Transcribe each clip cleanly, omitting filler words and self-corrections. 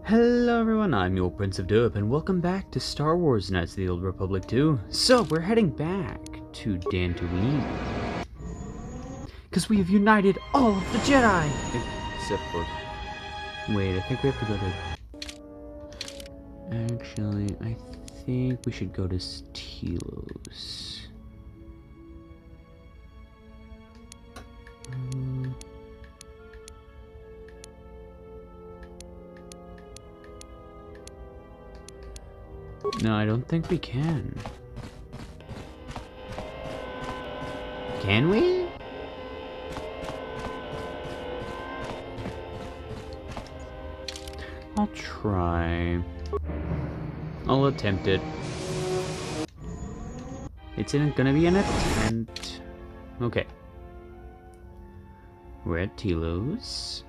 Hello everyone, I'm your Prince of Derp, and welcome back to Star Wars Knights of the Old Republic 2. So, we're heading back to Dantooine. Because we have united all of the Jedi! Except for... Wait, I think we have to go to... Actually, I think we should go to Telos. No, I don't think we can. Can we? I'll try. I'll attempt it. It's gonna be an attempt. Okay. We're at Telos.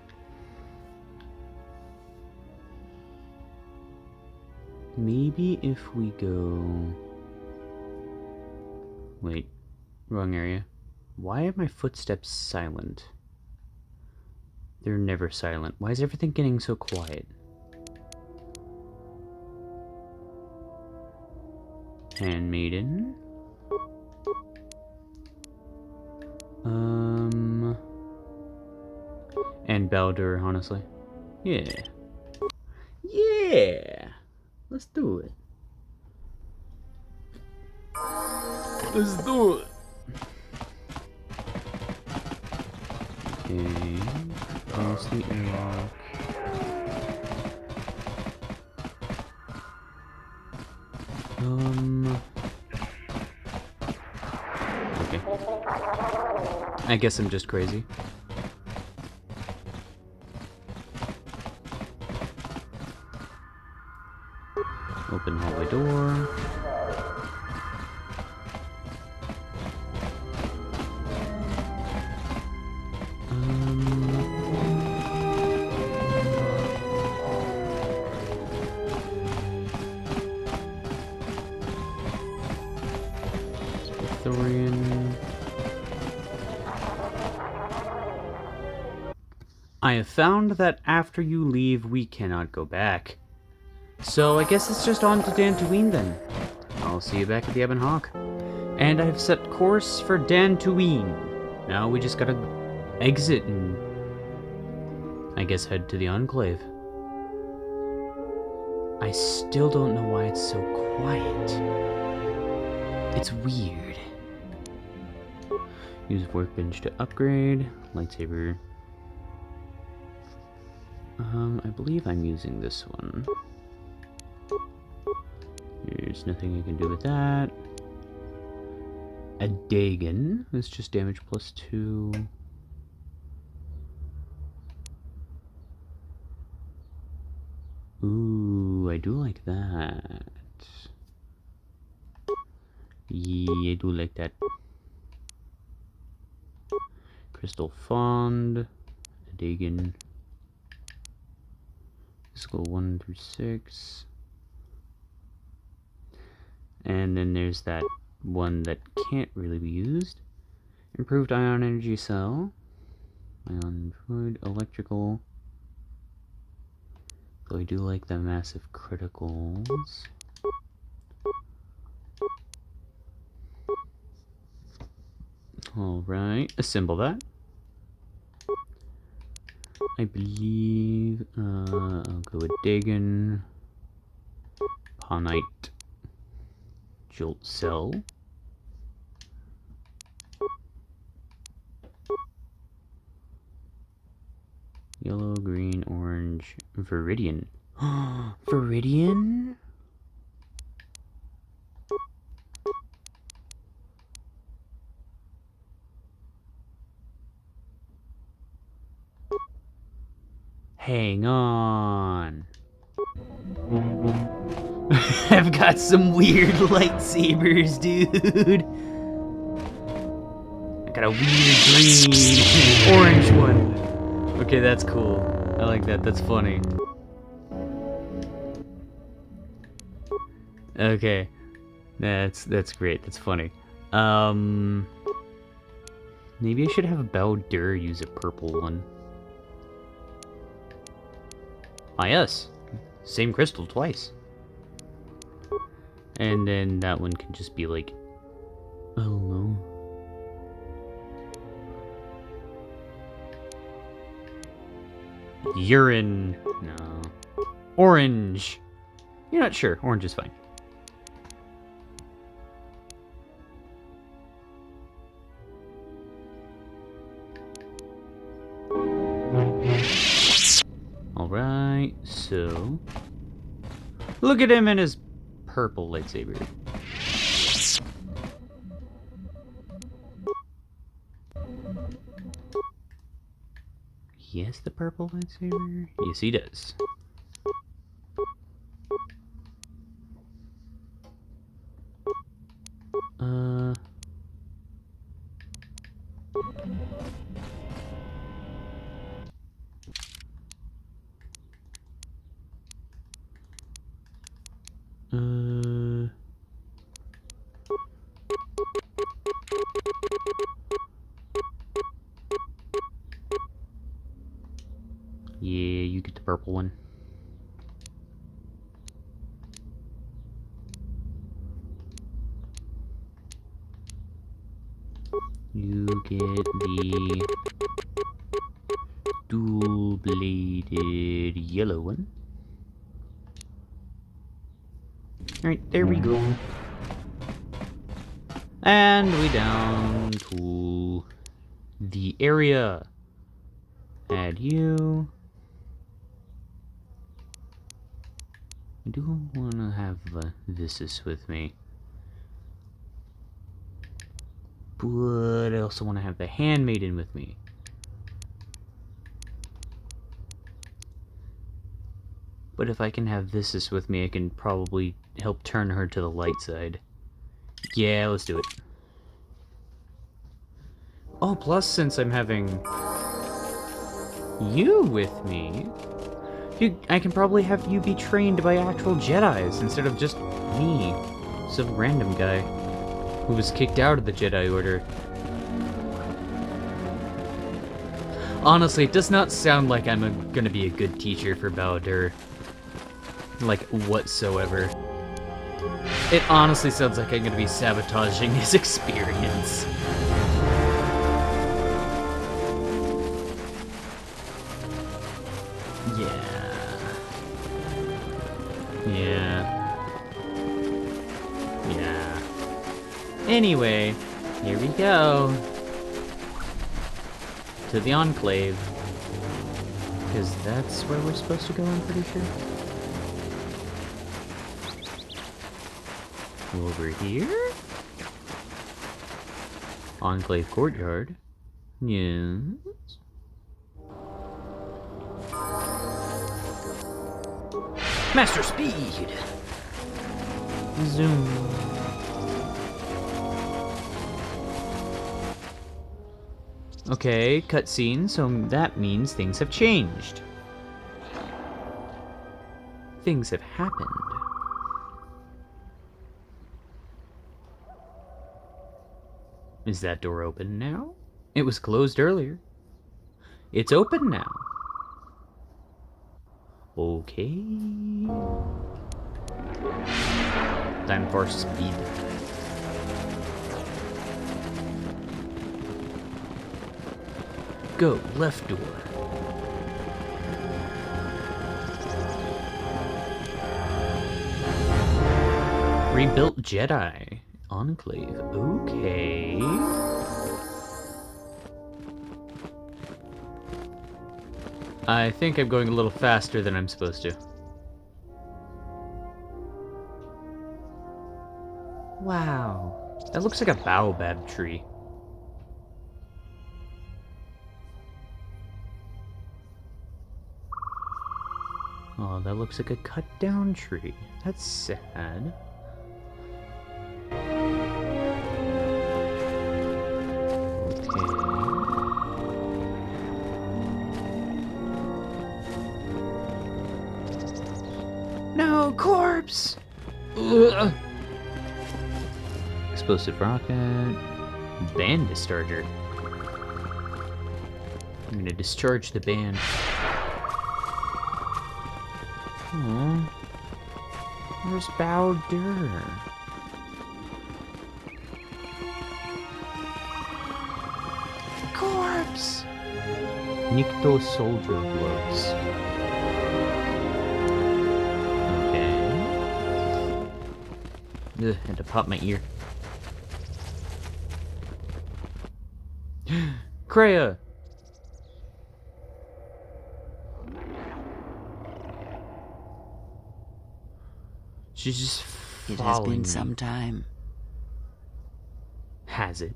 Maybe if we go... Wait, wrong area. Why are my footsteps silent? They're never silent. Why is everything getting so quiet? Handmaiden. And Baldur, honestly. Yeah. Yeah! Let's do it. Let's do it. Okay. Close the airlock. Okay. I guess I'm just crazy. Open hallway door. I have found that after you leave, we cannot go back. So I guess it's just on to Dantooine then. I'll see you back at the Ebon Hawk. And I've set course for Dantooine. Now we just gotta exit and I guess head to the Enclave. I still don't know why it's so quiet. It's weird. Use workbench to upgrade. Lightsaber. I believe I'm using this one. There's nothing I can do with that. A Dagon. It's just damage +2. Ooh, I do like that. Yeah, I do like that. Crystal Fond. A Dagon. Let's go 1 through 6. And then there's that one that can't really be used. Improved ion energy cell. Ion fluid, electrical. Though I do like the massive criticals. Alright, assemble that. I believe, I'll go with Dagon, Pawnite, Jolt Cell, yellow, green, orange, Viridian. Viridian? Hang on. I've got some weird lightsabers, dude. I got a weird green and orange one. Okay, that's cool. I like that. That's funny. Okay. That's great. That's funny. Maybe I should have Baldur use a purple one. Ah, yes. Same crystal twice. And then that one can just be like, I don't know. Urine. No. Orange. You're not sure. Orange is fine. Alright, so... Look at him and his purple lightsaber. He has the purple lightsaber? Yes, he does. Yeah, you get the purple one. You get the dual-bladed yellow one. Alright, there we go. And we down to the area. Add you. I do want to have this with me. But I also want to have the handmaiden with me. But if I can have this with me, I can probably help turn her to the light side. Yeah, let's do it. Oh, plus since I'm having you with me, I can probably have you be trained by actual Jedis instead of just me, some random guy who was kicked out of the Jedi Order. Honestly, it does not sound like I'm gonna be a good teacher for Baldur. Like, whatsoever. It honestly sounds like I'm gonna be sabotaging his experience. Yeah. Anyway, here we go. To the Enclave. Because that's where we're supposed to go, I'm pretty sure. Over here? Enclave Courtyard. Yes. Master Speed! Zoom. Okay, cutscene, so that means things have changed. Things have happened. Is that door open now? It was closed earlier. It's open now. Okay. Time for speed. Go, left door. Rebuilt Jedi Enclave. Okay. I think I'm going a little faster than I'm supposed to. Wow. That looks like a baobab tree. Oh, that looks like a cut down tree. That's sad. No, corpse! Ugh. Explosive rocket. Band discharger. I'm gonna discharge the band. Aww. Where's Bowder? Corpse! Nikto soldier gloves. Okay. Ugh, had to pop my ear. Kreia! She's just It has following been me. some time. Has it?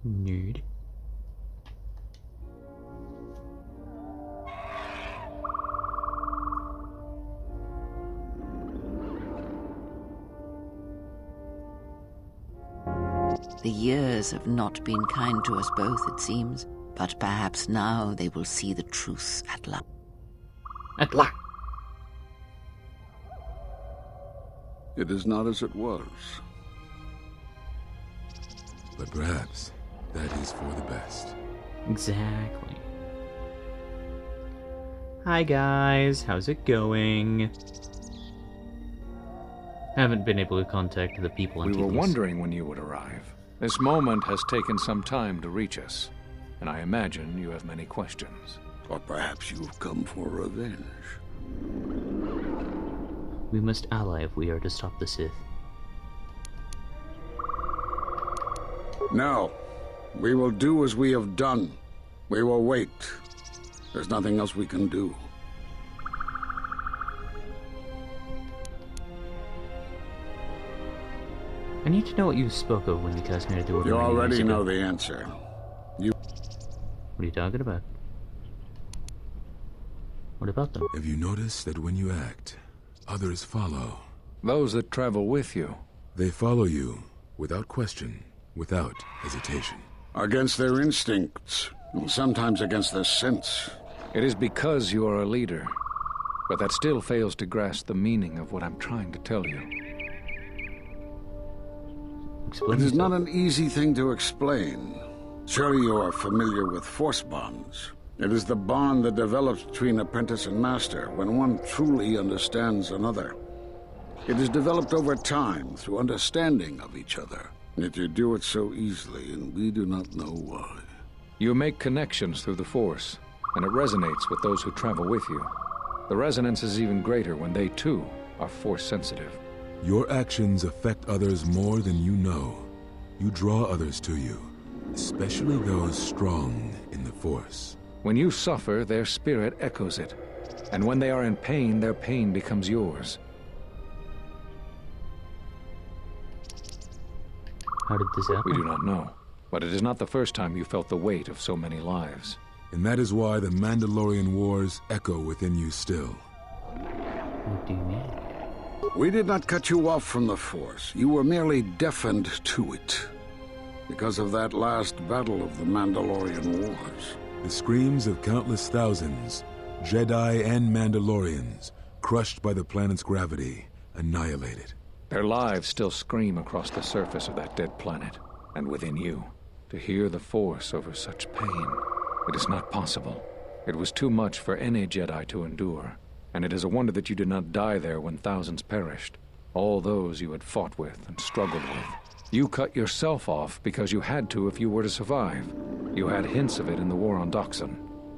Nerd. The years have not been kind to us both, it seems. But perhaps now they will see the truth at last. At last. It is not as it was. But perhaps that is for the best. Exactly. Hi guys, how's it going? Haven't been able to contact the people on We were TVs. wondering when you would arrive. This moment has taken some time to reach us, and I imagine you have many questions. Or perhaps you've come for revenge. We must ally if we are to stop the Sith. No. We will do as we have done. We will wait. There's nothing else we can do. I need to know what you spoke of when you tasked me to do it. You many years already ago. know the answer. What are you talking about? What about them? Have you noticed that when you act, others follow? Those that travel with you. They follow you without question, without hesitation. Against their instincts, and sometimes against their sense. It is because you are a leader. But that still fails to grasp the meaning of what I'm trying to tell you. Explain It is yourself. not an easy thing to explain. Surely you are familiar with force bonds. It is the bond that develops between apprentice and master when one truly understands another. It is developed over time through understanding of each other. Yet you do it so easily, and we do not know why. You make connections through the Force, and it resonates with those who travel with you. The resonance is even greater when they, too, are Force-sensitive. Your actions affect others more than you know. You draw others to you, especially those strong in the Force. When you suffer, their spirit echoes it. And when they are in pain, their pain becomes yours. How did this happen? We do not know. But it is not the first time you felt the weight of so many lives. And that is why the Mandalorian Wars echo within you still. What do you mean? We did not cut you off from the Force. You were merely deafened to it. Because of that last battle of the Mandalorian Wars. The screams of countless thousands, Jedi and Mandalorians, crushed by the planet's gravity, annihilated. Their lives still scream across the surface of that dead planet, and within you. To hear the Force over such pain, it is not possible. It was too much for any Jedi to endure, and it is a wonder that you did not die there when thousands perished. All those you had fought with and struggled with. You cut yourself off because you had to if you were to survive. You had hints of it in the war on Doxon.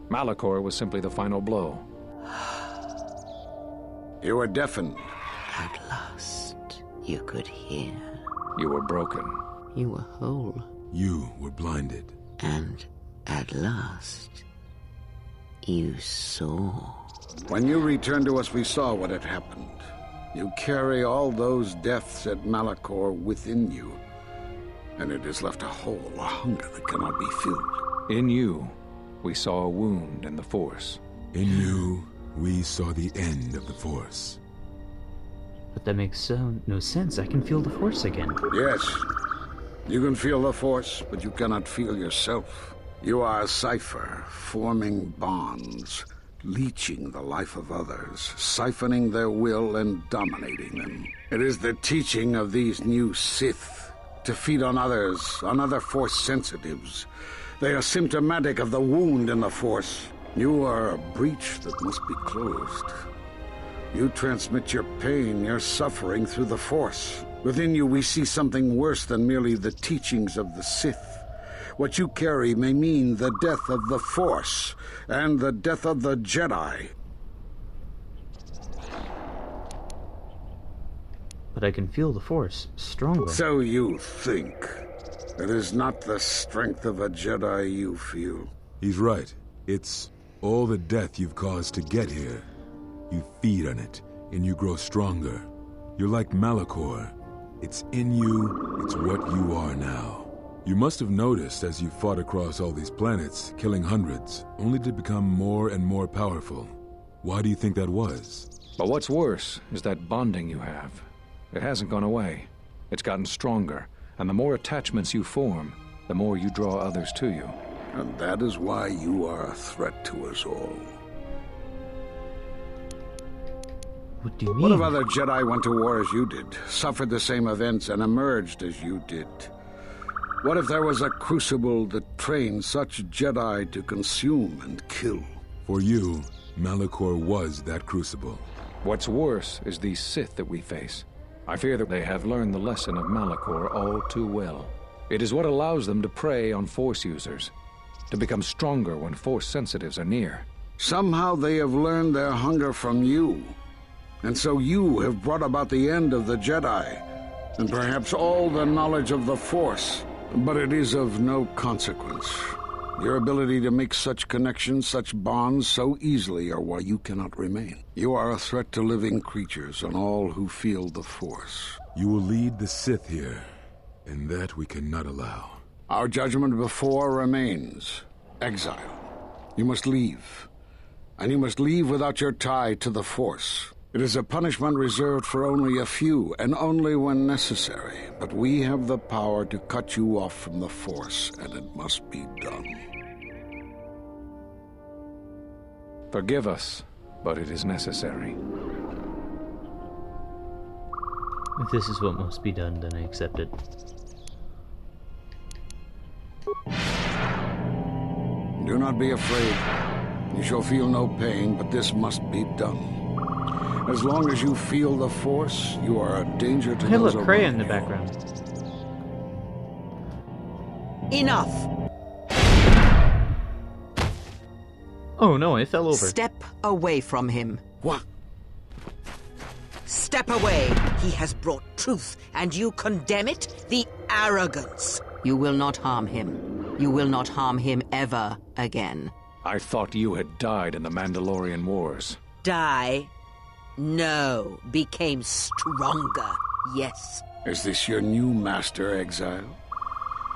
Malachor was simply the final blow. You were deafened. At last, you could hear. You were broken. You were whole. You were blinded. And at last, you saw. When you returned to us, we saw what had happened. You carry all those deaths at Malachor within you. And it has left a hole, a hunger that cannot be filled. In you, we saw a wound in the Force. In you, we saw the end of the Force. But that makes no sense. I can feel the Force again. Yes, you can feel the Force, but you cannot feel yourself. You are a cipher, forming bonds, leeching the life of others, siphoning their will and dominating them. It is the teaching of these new Sith to feed on others, on other Force sensitives. They are symptomatic of the wound in the Force. You are a breach that must be closed. You transmit your pain, your suffering through the Force. Within you we see something worse than merely the teachings of the Sith. What you carry may mean the death of the Force, and the death of the Jedi. But I can feel the Force stronger. So you think. It is not the strength of a Jedi you feel. He's right. It's all the death you've caused to get here. You feed on it, and you grow stronger. You're like Malachor. It's in you, it's what you are now. You must have noticed as you fought across all these planets, killing hundreds, only to become more and more powerful. Why do you think that was? But what's worse is that bonding you have. It hasn't gone away. It's gotten stronger, and the more attachments you form, the more you draw others to you. And that is why you are a threat to us all. What do you mean? What if other Jedi went to war as you did, suffered the same events, and emerged as you did? What if there was a crucible that trained such Jedi to consume and kill? For you, Malachor was that crucible. What's worse is these Sith that we face. I fear that they have learned the lesson of Malachor all too well. It is what allows them to prey on Force users, to become stronger when Force sensitives are near. Somehow they have learned their hunger from you. And so you have brought about the end of the Jedi, and perhaps all the knowledge of the Force. But it is of no consequence. Your ability to make such connections, such bonds so easily are why you cannot remain. You are a threat to living creatures and all who feel the Force. You will lead the Sith here, and that we cannot allow. Our judgment before remains. Exile. You must leave. And you must leave without your tie to the Force. It is a punishment reserved for only a few, and only when necessary. But we have the power to cut you off from the Force, and it must be done. Forgive us, but it is necessary. If this is what must be done, then I accept it. Do not be afraid. You shall feel no pain, but this must be done. As long as you feel the Force, you are a danger to Hey, those look, Kreia around in the you. background. Enough! Oh no, I fell over. Step away from him. What? Step away! He has brought truth, and you condemn it? The arrogance! You will not harm him. You will not harm him ever again. I thought you had died in the Mandalorian Wars. Die? No. Became stronger. Yes. Is this your new master, Exile?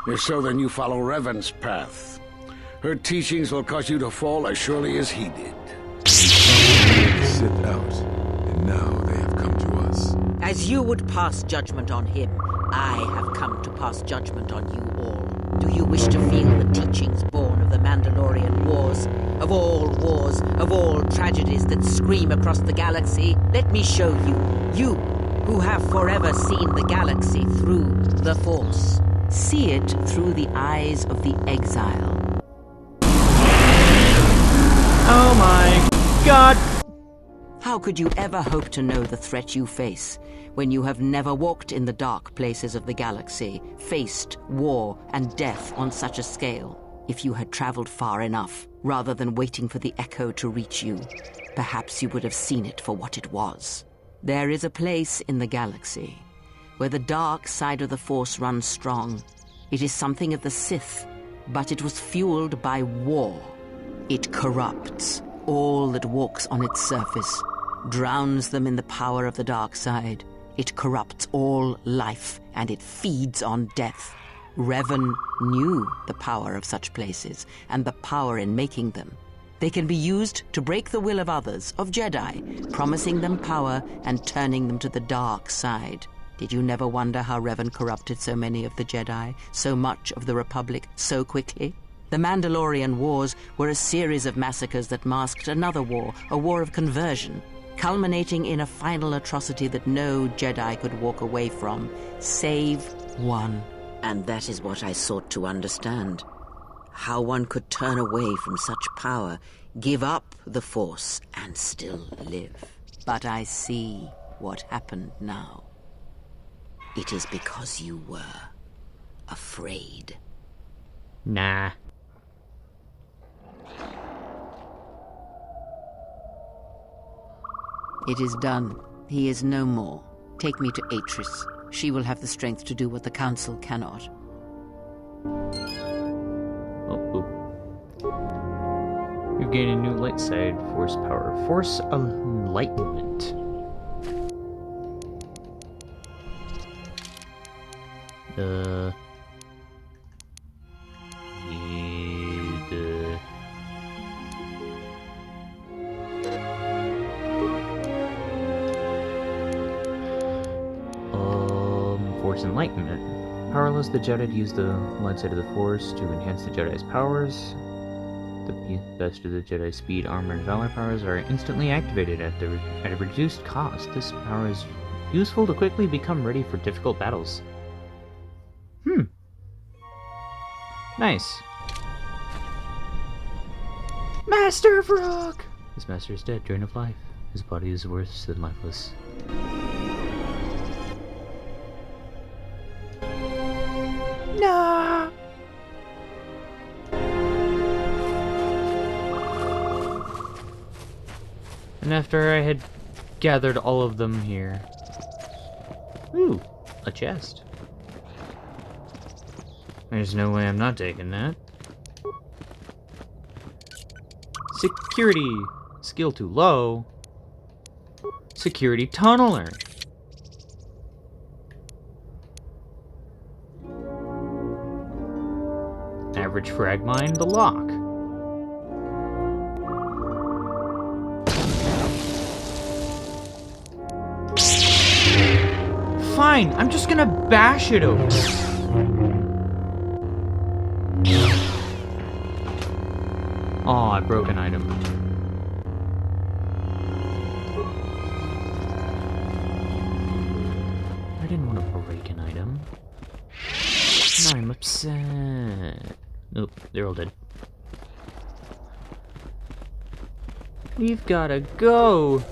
If so, then you follow Revan's path. Her teachings will cause you to fall as surely as he did. The Sith out, and now they have come to us. As you would pass judgment on him, I have come to pass judgment on you all. Do you wish to feel the teachings born of the Mandalorian Wars? Of all tragedies that scream across the galaxy? Let me show you. You, who have forever seen the galaxy through the Force. See it through the eyes of the exile. Oh my god! How could you ever hope to know the threat you face when you have never walked in the dark places of the galaxy, faced war and death on such a scale? If you had traveled far enough, rather than waiting for the echo to reach you, perhaps you would have seen it for what it was. There is a place in the galaxy where the dark side of the Force runs strong. It is something of the Sith, but it was fueled by war. It corrupts all that walks on its surface, drowns them in the power of the dark side. It corrupts all life, and it feeds on death. Revan knew the power of such places, and the power in making them. They can be used to break the will of others, of Jedi, promising them power and turning them to the dark side. Did you never wonder how Revan corrupted so many of the Jedi, so much of the Republic, so quickly? The Mandalorian Wars were a series of massacres that masked another war, a war of conversion, culminating in a final atrocity that no Jedi could walk away from, save one. And that is what I sought to understand. How one could turn away from such power, give up the Force and still live. But I see what happened now. It is because you were afraid. Nah. It is done. He is no more. Take me to Atris. She will have the strength to do what the Council cannot. Oh. You've gained a new light side force power. Force Enlightenment. Force Enlightenment. Power allows the Jedi to use the light side of the Force to enhance the Jedi's powers. The best of the Jedi's speed, armor, and valor powers are instantly activated at a reduced cost. This power is useful to quickly become ready for difficult battles. Nice. Master of Rock! His master is dead, drained of life. His body is worse than lifeless. No! And after I had gathered all of them here... Ooh, a chest. There's no way I'm not taking that. Security! Skill too low. Security tunneler. Average frag mine, the lock. Fine, I'm just gonna bash it open. Oh, I broke an item. I didn't want to break an item. Now I'm upset. Nope, they're all dead. We've gotta go.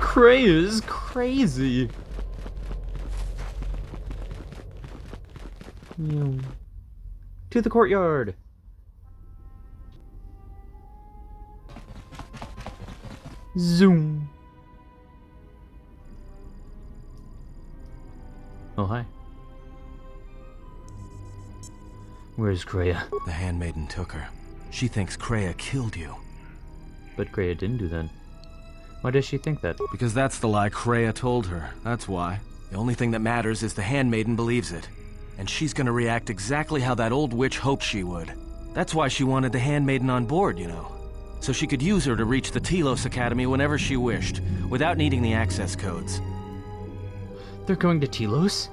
Cray is crazy. To the courtyard. Zoom. Oh, hi. Where's Kreia? The handmaiden took her. She thinks Kreia killed you. But Kreia didn't do that. Why does she think that? Because that's the lie Kreia told her. That's why. The only thing that matters is the handmaiden believes it. And she's gonna react exactly how that old witch hoped she would. That's why she wanted the handmaiden on board, you know. So she could use her to reach the Telos Academy whenever she wished, without needing the access codes. They're going to Telos?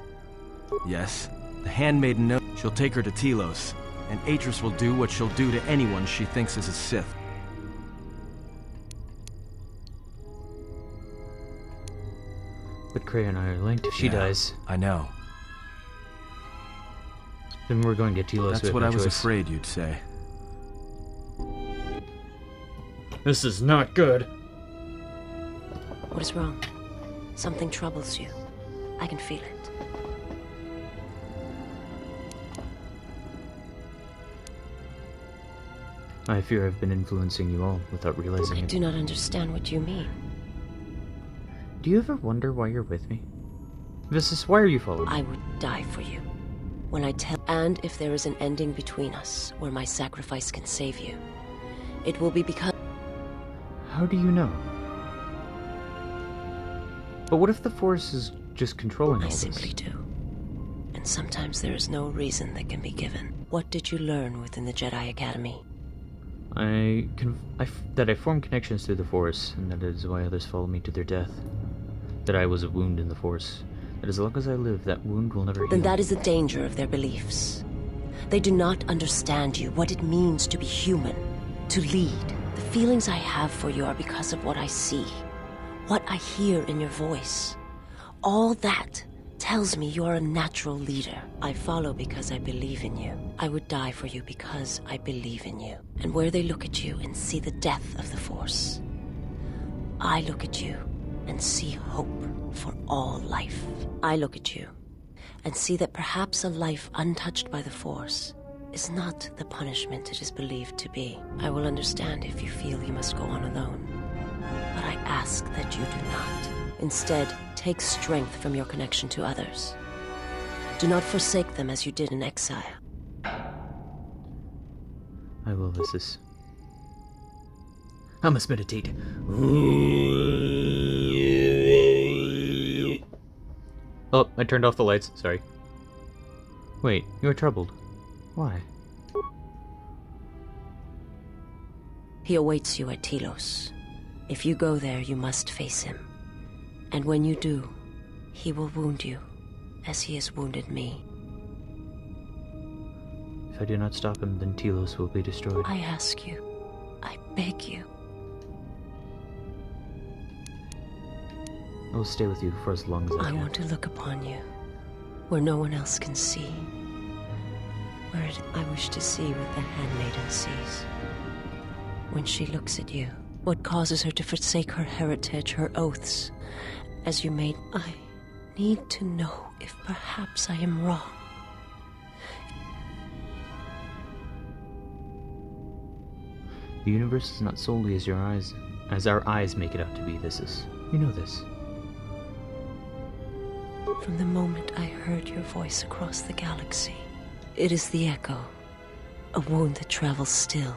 Yes. The handmaiden knows she'll take her to Telos, and Atris will do what she'll do to anyone she thinks is a Sith. But Kreia and I are linked if she dies. I know. Then we're going to Telos. That's what I was afraid you'd say. This is not good. What is wrong? Something troubles you. I can feel it. I fear I've been influencing you all without realizing I it. do not understand what you mean. Do you ever wonder why you're with me? Vissus, why are you following me? I would die for you. When I tell... And if there is an ending between us, where my sacrifice can save you, it will be because... How do you know? But what if the Force is just controlling all I this? simply do. And sometimes there is no reason that can be given. What did you learn within the Jedi Academy? That I form connections through the Force, and that is why others follow me to their death. That I was a wound in the Force. That as long as I live, that wound will never heal. Then that is the danger of their beliefs. They do not understand you, what it means to be human, to lead. The feelings I have for you are because of what I see, what I hear in your voice. All that tells me you're a natural leader. I follow because I believe in you. I would die for you because I believe in you. And where they look at you and see the death of the Force, I look at you and see hope for all life. I look at you and see that perhaps a life untouched by the Force is not the punishment it is believed to be. I will understand if you feel you must go on alone. But I ask that you do not. Instead, take strength from your connection to others. Do not forsake them as you did in exile. I will, Lysis. I must meditate. Oh, I turned off the lights. Sorry. Wait, you are troubled. Why? He awaits you at Telos. If you go there, you must face him. And when you do, he will wound you, as he has wounded me. If I do not stop him, then Telos will be destroyed. I ask you, I beg you. I will stay with you for as long as I I can. want to look upon you, where no one else can see. Where I wish to see what the handmaiden sees. When she looks at you, what causes her to forsake her heritage, her oaths, as you made. I need to know if perhaps I am wrong. The universe is not solely as our eyes make it out to be. You know this. From the moment I heard your voice across the galaxy, it is the echo, a wound that travels still,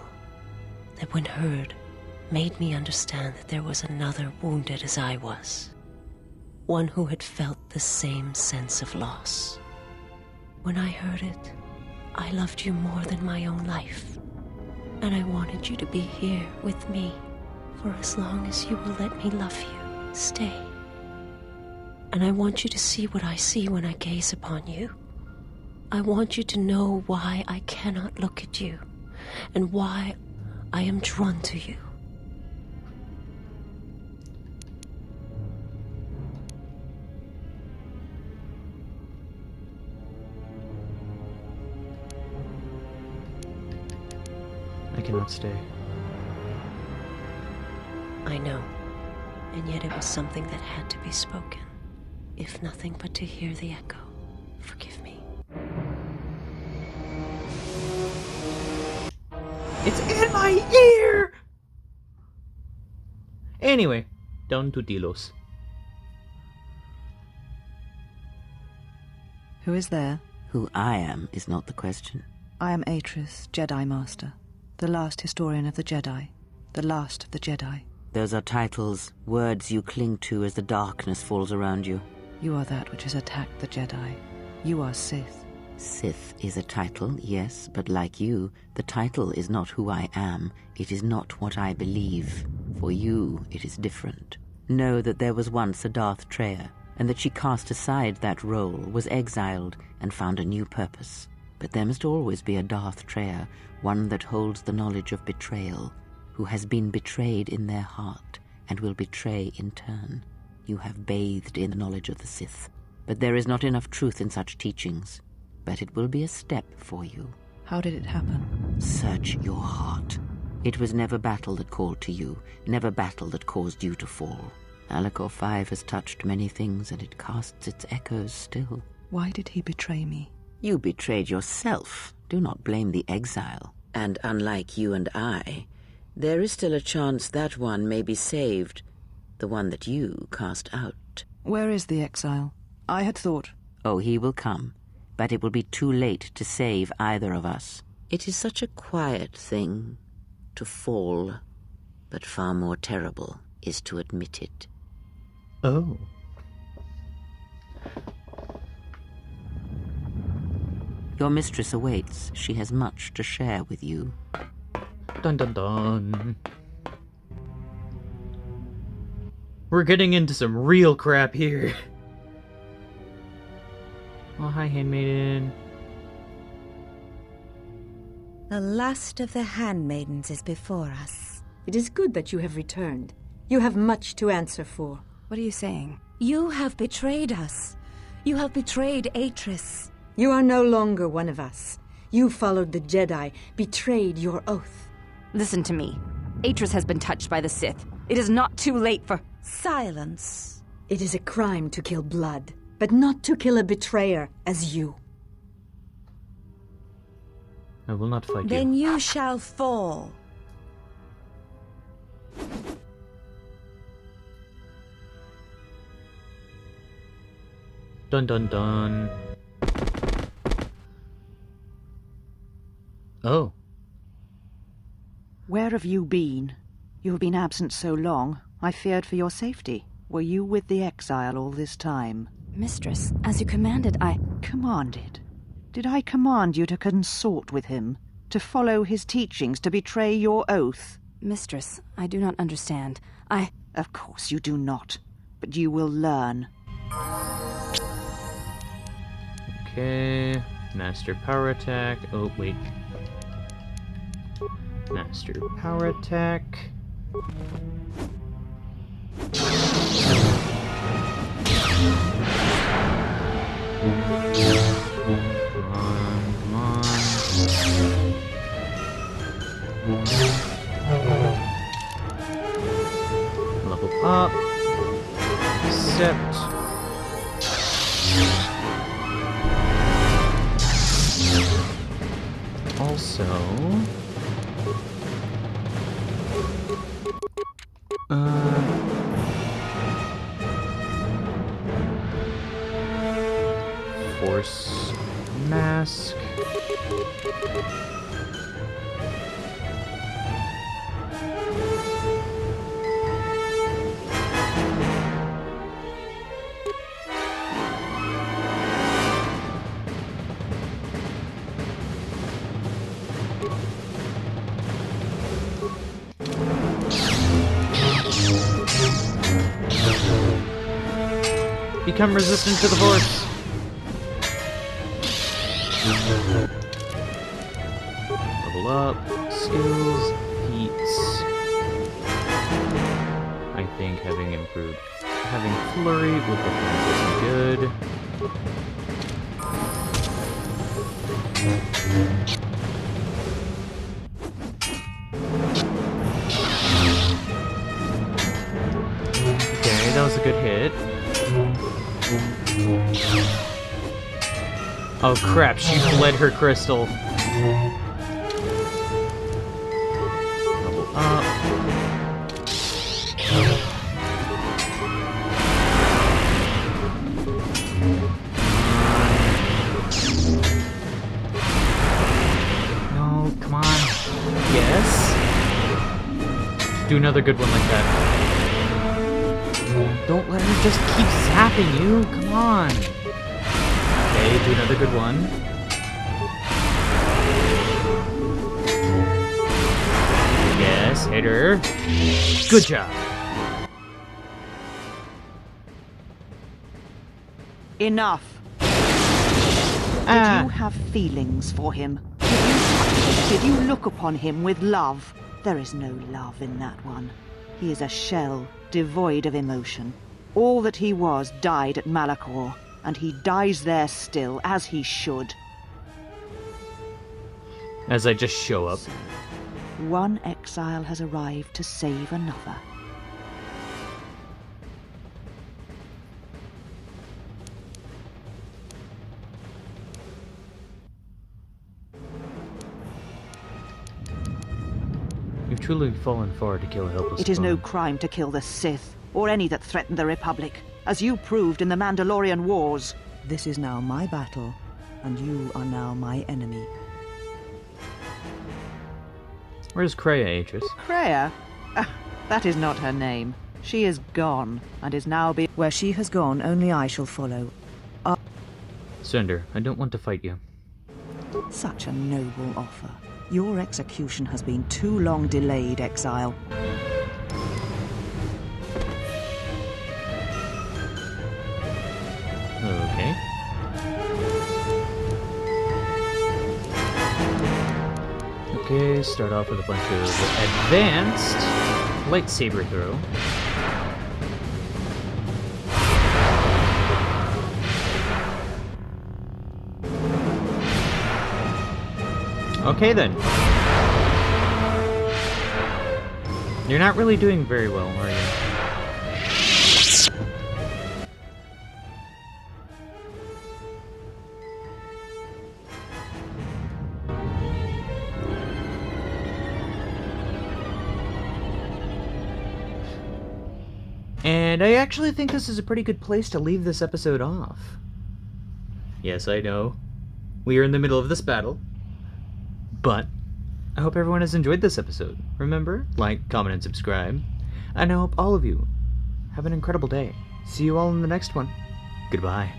that when heard, made me understand that there was another wounded as I was. One who had felt the same sense of loss. When I heard it, I loved you more than my own life. And I wanted you to be here with me for as long as you will let me love you. Stay. And I want you to see what I see when I gaze upon you. I want you to know why I cannot look at you, and why I am drawn to you. I cannot stay. I know. And yet it was something that had to be spoken. If nothing but to hear the echo. Forgive me. It's in my ear! Anyway, down to Telos. Who is there? Who I am is not the question. I am Atris, Jedi Master, the last historian of the Jedi, the last of the Jedi. Those are titles, words you cling to as the darkness falls around you. You are that which has attacked the Jedi. You are Sith. Sith is a title, yes, but like you, the title is not who I am. It is not what I believe. For you, it is different. Know that there was once a Darth Treya, and that she cast aside that role, was exiled, and found a new purpose. But there must always be a Darth Treya, one that holds the knowledge of betrayal, who has been betrayed in their heart, and will betray in turn. You have bathed in the knowledge of the Sith. But there is not enough truth in such teachings. But it will be a step for you. How did it happen? Search your heart. It was never battle that called to you, never battle that caused you to fall. Alacor 5 has touched many things, and it casts its echoes still. Why did he betray me? You betrayed yourself. Do not blame the exile. And unlike you and I, there is still a chance that one may be saved, the one that you cast out. Where is the exile? I had thought... Oh, he will come, but it will be too late to save either of us. It is such a quiet thing to fall, but far more terrible is to admit it. Oh. Your mistress awaits. She has much to share with you. Dun dun dun. We're getting into some real crap here. Oh, hi, handmaiden. The last of the handmaidens is before us. It is good that you have returned. You have much to answer for. What are you saying? You have betrayed us. You have betrayed Atris. You are no longer one of us. You followed the Jedi, betrayed your oath. Listen to me. Atris has been touched by the Sith. It is not too late for... Silence. It is a crime to kill blood, but not to kill a betrayer as you. I will not fight Then you. you shall fall. Dun dun dun. Oh. Where have you been? You have been absent so long, I feared for your safety. Were you with the exile all this time? Mistress, as you commanded, I... Commanded? Did I command you to consort with him? To follow his teachings, to betray your oath? Mistress, I do not understand. Of course you do not, but you will learn. Okay. Master power attack. Oh, wait. Master power attack. Come on. Level up. Accept. Also... Force mask. Become resistant to the Force. Level up. Skills. Feats. I think having flurry would definitely be good. Okay, that was a good hit. Oh crap, she bled her crystal. Level up. No, come on. Yes. Do another good one like that. Don't let her just keep zapping you. Come on. Okay, do another good one. Yes, hit her. Good job. Enough. Did you have feelings for him? Did you touch him? Did you look upon him with love? There is no love in that one. He is a shell, devoid of emotion. All that he was died at Malachor, and he dies there still, as he should. As I just show up. So, one exile has arrived to save another. You've truly fallen far to kill a helpless It is no clone. crime to kill the Sith, or any that threaten the Republic, as you proved in the Mandalorian Wars. This is now my battle, and you are now my enemy. Where's Kreia, Atris? Kreia? That is not her name. She is gone, and is now Where she has gone, only I shall follow. Surrender. I don't want to fight you. Such a noble offer. Your execution has been too long delayed, exile. Okay. Okay, start off with a bunch of advanced lightsaber throw. Okay then. You're not really doing very well, are you? And I actually think this is a pretty good place to leave this episode off. Yes, I know. We are in the middle of this battle. But I hope everyone has enjoyed this episode. Remember, like, comment, and subscribe. And I hope all of you have an incredible day. See you all in the next one. Goodbye.